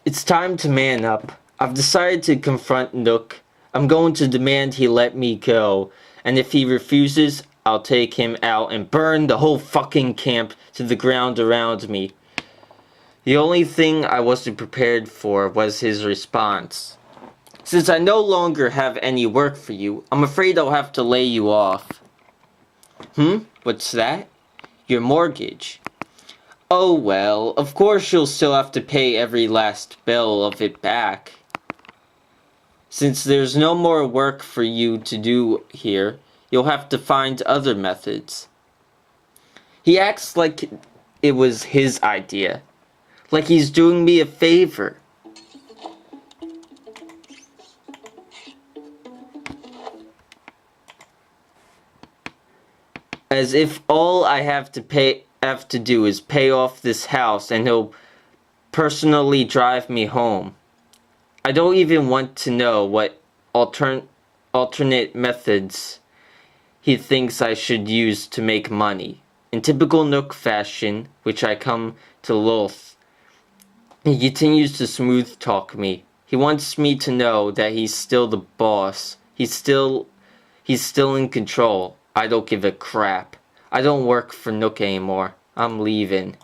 It's time to man up. I've decided to confront Nook. I'm going to demand he let me go, and if he refuses, I'll take him out and burn the whole fucking camp to the ground around me. The only thing I wasn't prepared for was his response. Since I no longer have any work for you, I'm afraid I'll have to lay you off. What's that? Your mortgage. Oh well, of course you'll still have to pay every last bill of it back. Since there's no more work for you to do here, you'll have to find other methods. He acts like it was his idea. Like he's doing me a favor. As if all I have to do is pay off this house and he'll personally drive me home. I don't even want to know what alternate methods he thinks I should use to make money. In typical Nook fashion, which I come to loathe, he continues to smooth talk me. He wants me to know that he's still the boss. He's still in control. I don't give a crap. I don't work for Nook anymore. I'm leaving.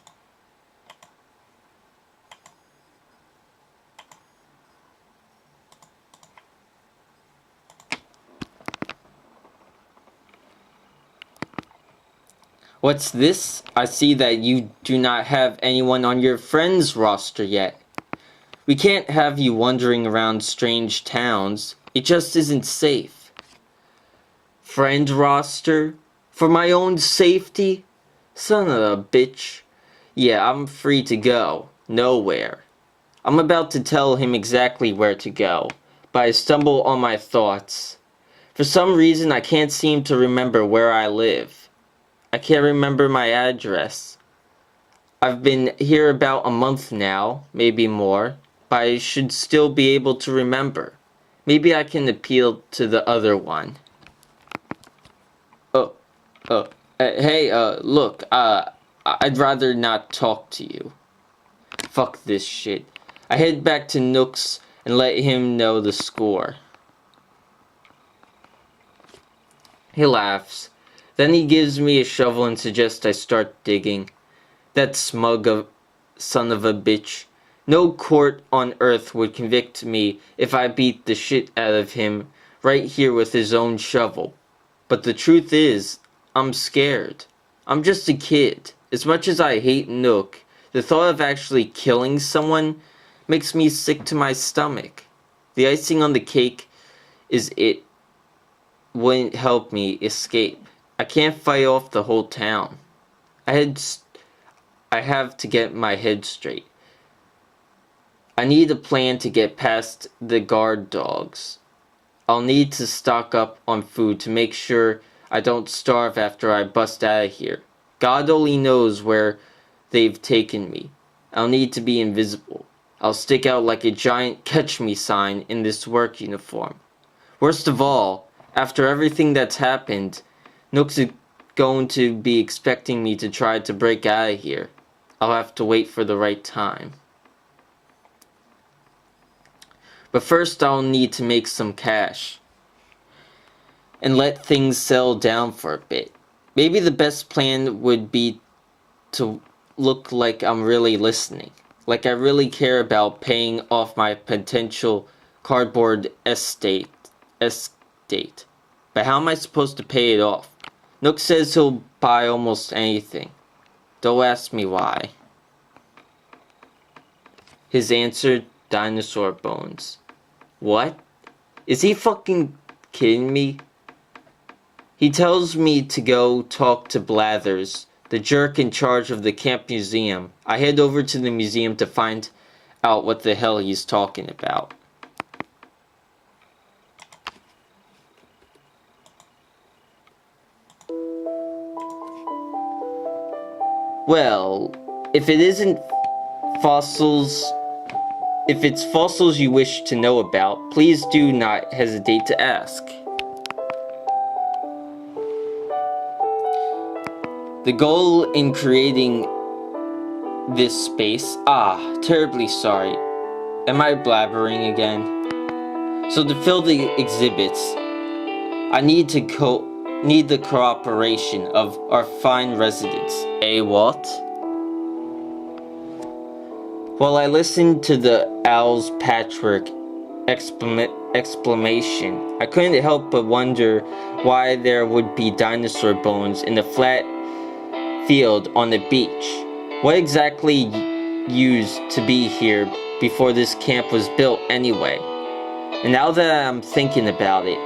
What's this? I see that you do not have anyone on your friends roster yet. We can't have you wandering around strange towns. It just isn't safe. Friend roster? For my own safety? Son of a bitch. Yeah, I'm free to go. Nowhere. I'm about to tell him exactly where to go, but I stumble on my thoughts. For some reason, I can't seem to remember where I live. I can't remember my address. I've been here about a month now, maybe more, but I should still be able to remember. Maybe I can appeal to the other one. Look, I'd rather not talk to you. Fuck this shit. I head back to Nook's and let him know the score. He laughs. Then he gives me a shovel and suggests I start digging. That smug son of a bitch. No court on earth would convict me if I beat the shit out of him right here with his own shovel. But the truth is, I'm scared. I'm just a kid. As much as I hate Nook, the thought of actually killing someone makes me sick to my stomach. The icing on the cake is it wouldn't help me escape. I can't fight off the whole town. I have to get my head straight. I need a plan to get past the guard dogs. I'll need to stock up on food to make sure I don't starve after I bust out of here. God only knows where they've taken me. I'll need to be invisible. I'll stick out like a giant catch me sign in this work uniform. Worst of all, after everything that's happened, Nook's going to be expecting me to try to break out of here. I'll have to wait for the right time. But first I'll need to make some cash and let things settle down for a bit. Maybe the best plan would be to look like I'm really listening. Like I really care about paying off my potential cardboard estate. But how am I supposed to pay it off? Nook says he'll buy almost anything. Don't ask me why. His answer, dinosaur bones. What? Is he fucking kidding me? He tells me to go talk to Blathers, the jerk in charge of the camp museum. I head over to the museum to find out what the hell he's talking about. Well, if it's fossils you wish to know about, please do not hesitate to ask. The goal in creating this space, terribly sorry. Am I blabbering again? So to fill the exhibits, I need the cooperation of our fine residents. What? While I listened to the owl's patchwork exclamation, I couldn't help but wonder why there would be dinosaur bones in the flat field on the beach. What exactly used to be here before this camp was built anyway? And now that I'm thinking about it,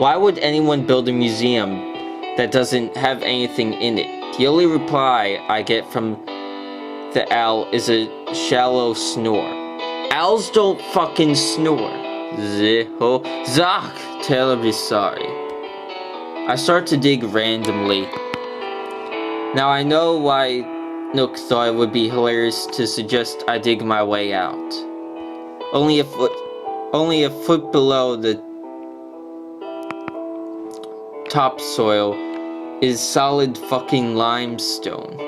why would anyone build a museum that doesn't have anything in it? The only reply I get from the owl is a shallow snore. Owls don't fucking snore. Zach, terribly sorry. I start to dig randomly. Now I know why Nook thought it would be hilarious to suggest I dig my way out. Only a foot below the topsoil is solid fucking limestone.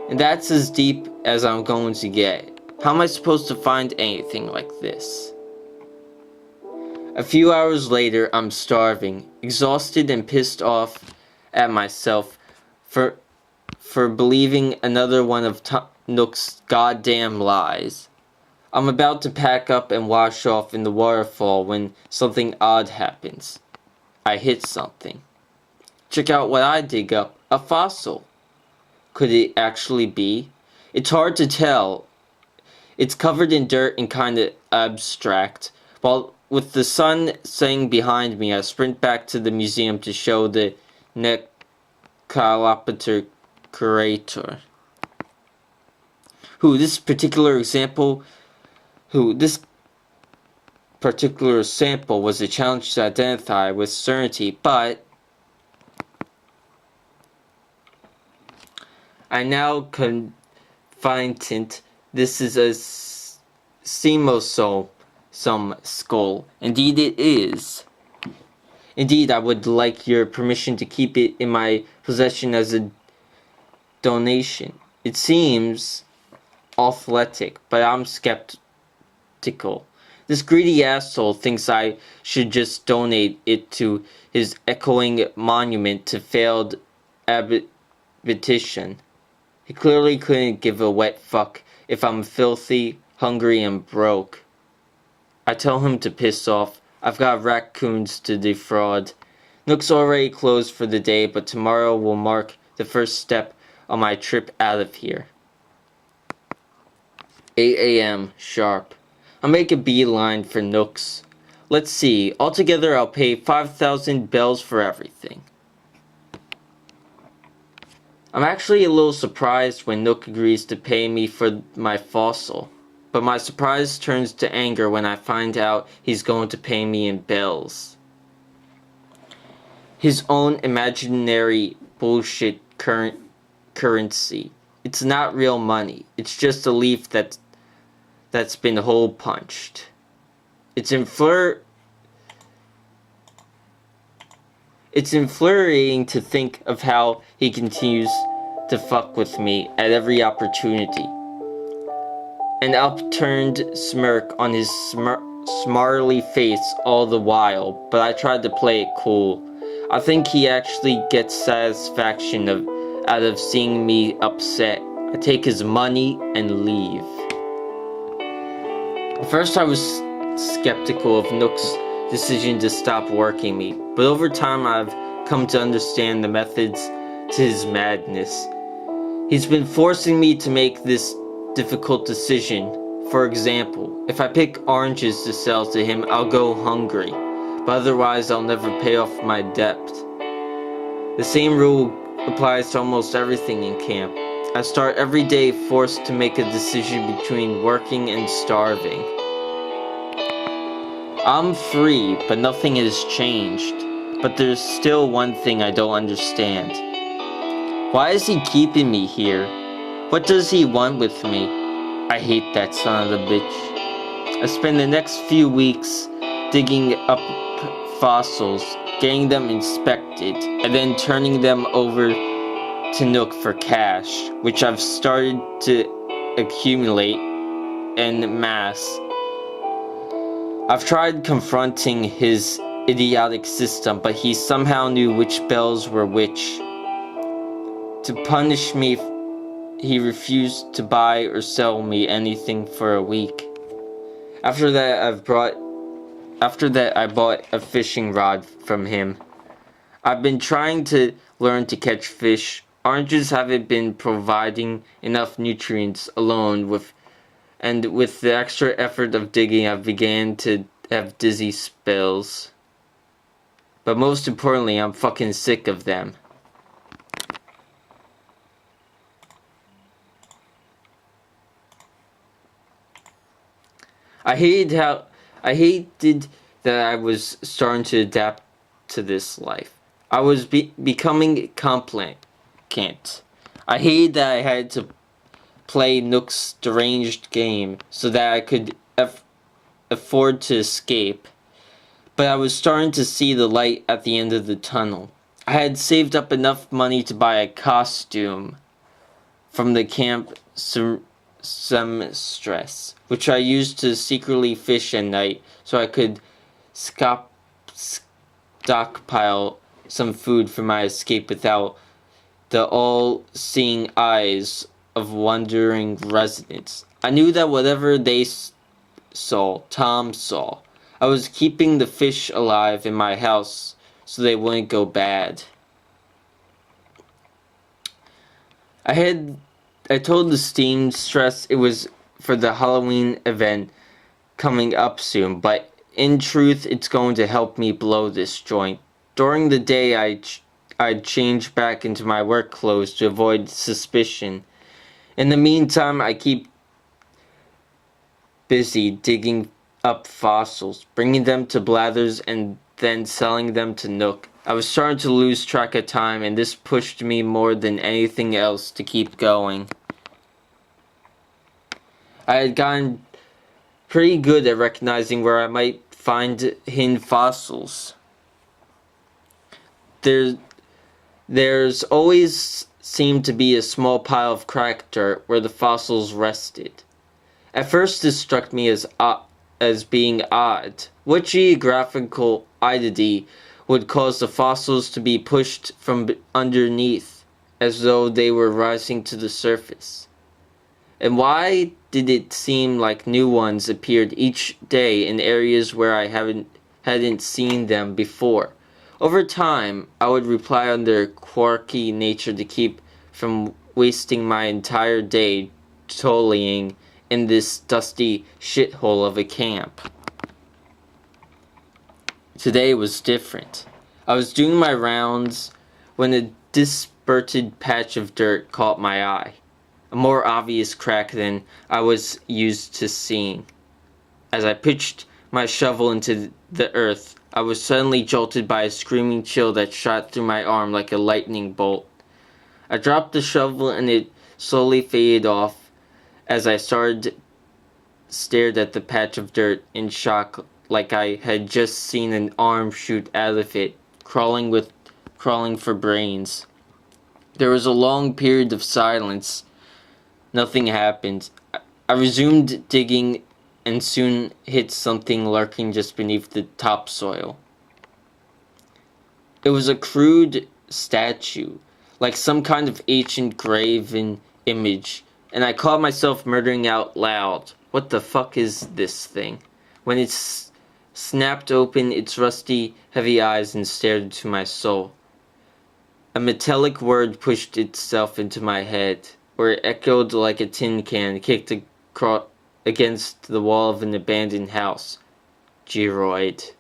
And that's as deep as I'm going to get. How am I supposed to find anything like this? A few hours later, I'm starving, exhausted and pissed off at myself for believing another one of Nook's goddamn lies. I'm about to pack up and wash off in the waterfall when something odd happens. I hit something. Check out what I dig up. A fossil. Could it actually be? It's hard to tell. It's covered in dirt and kinda abstract. While with the sun setting behind me, I sprint back to the museum to show the Necalopter curator. This particular sample was a challenge to identify with certainty, but I now confident this is a Semosome skull. Indeed it is. Indeed, I would like your permission to keep it in my possession as a donation. It seems athletic, but I'm skeptical. This greedy asshole thinks I should just donate it to his echoing monument to failed abdication. He clearly couldn't give a wet fuck if I'm filthy, hungry, and broke. I tell him to piss off. I've got raccoons to defraud. Nook's already closed for the day, but tomorrow will mark the first step on my trip out of here. 8 a.m. sharp. I make a beeline for Nook's. Let's see, altogether I'll pay 5,000 bells for everything. I'm actually a little surprised when Nook agrees to pay me for my fossil, but my surprise turns to anger when I find out he's going to pay me in bells. His own imaginary bullshit currency. It's not real money. It's just a leaf that's been hole punched. It's infuriating to think of how he continues to fuck with me at every opportunity. An upturned smirk on his smarly face all the while, but I tried to play it cool. I think he actually gets satisfaction out of seeing me upset. I take his money and leave. At first I was skeptical of Nook's decision to stop working me, but over time I've come to understand the methods to his madness. He's been forcing me to make this difficult decision. For example, if I pick oranges to sell to him, I'll go hungry, but otherwise I'll never pay off my debt. The same rule applies to almost everything in camp. I start every day forced to make a decision between working and starving. I'm free, but nothing has changed. But there's still one thing I don't understand. Why is he keeping me here? What does he want with me? I hate that son of a bitch. I spend the next few weeks digging up fossils, getting them inspected, and then turning them over to Nook for cash, which I've started to accumulate en masse. I've tried confronting his idiotic system, but he somehow knew which bells were which. To punish me, he refused to buy or sell me anything for a week. After that, I bought a fishing rod from him. I've been trying to learn to catch fish. Oranges haven't been providing enough nutrients alone, with the extra effort of digging, I've began to have dizzy spells. But most importantly, I'm fucking sick of them. I hated that I was starting to adapt to this life. I was becoming compliant. I hated that I had to play Nook's deranged game so that I could afford to escape. But I was starting to see the light at the end of the tunnel. I had saved up enough money to buy a costume from the camp seamstress, which I used to secretly fish at night so I could stockpile some food for my escape without the all-seeing eyes of wandering residents. I knew that whatever they saw, Tom saw. I was keeping the fish alive in my house so they wouldn't go bad. I told the seamstress it was for the Halloween event coming up soon, but in truth, it's going to help me blow this joint. During the day, I'd change back into my work clothes to avoid suspicion. In the meantime, I keep busy digging up fossils, bringing them to Blathers, and then selling them to Nook. I was starting to lose track of time, and this pushed me more than anything else to keep going. I had gotten pretty good at recognizing where I might find hidden fossils. There's always seemed to be a small pile of cracked dirt where the fossils rested. At first this struck me as being odd. What geographical oddity would cause the fossils to be pushed from underneath, as though they were rising to the surface? And why did it seem like new ones appeared each day in areas where I hadn't seen them before? Over time, I would rely on their quirky nature to keep from wasting my entire day toiling in this dusty shithole of a camp. Today was different. I was doing my rounds when a dispersed patch of dirt caught my eye. A more obvious crack than I was used to seeing. As I pitched my shovel into the earth, I was suddenly jolted by a screaming chill that shot through my arm like a lightning bolt. I dropped the shovel and it slowly faded off as I stared at the patch of dirt in shock, like I had just seen an arm shoot out of it, crawling for brains. There was a long period of silence. Nothing happened. I resumed digging and soon hit something lurking just beneath the topsoil. It was a crude statue, like some kind of ancient graven image, and I caught myself muttering out loud, "What the fuck is this thing?" when it snapped open its rusty, heavy eyes and stared into my soul. A metallic word pushed itself into my head, where it echoed like a tin can kicked against the wall of an abandoned house. Geroid.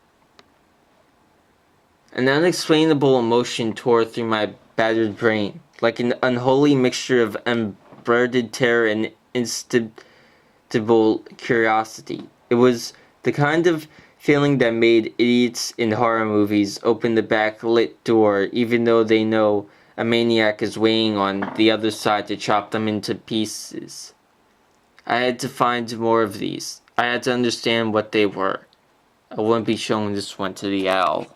An unexplainable emotion tore through my battered brain, like an unholy mixture of unburdened terror and insatiable curiosity. It was the kind of feeling that made idiots in horror movies open the backlit door even though they know a maniac is waiting on the other side to chop them into pieces. I had to find more of these. I had to understand what they were. I wouldn't be showing this one to the owl.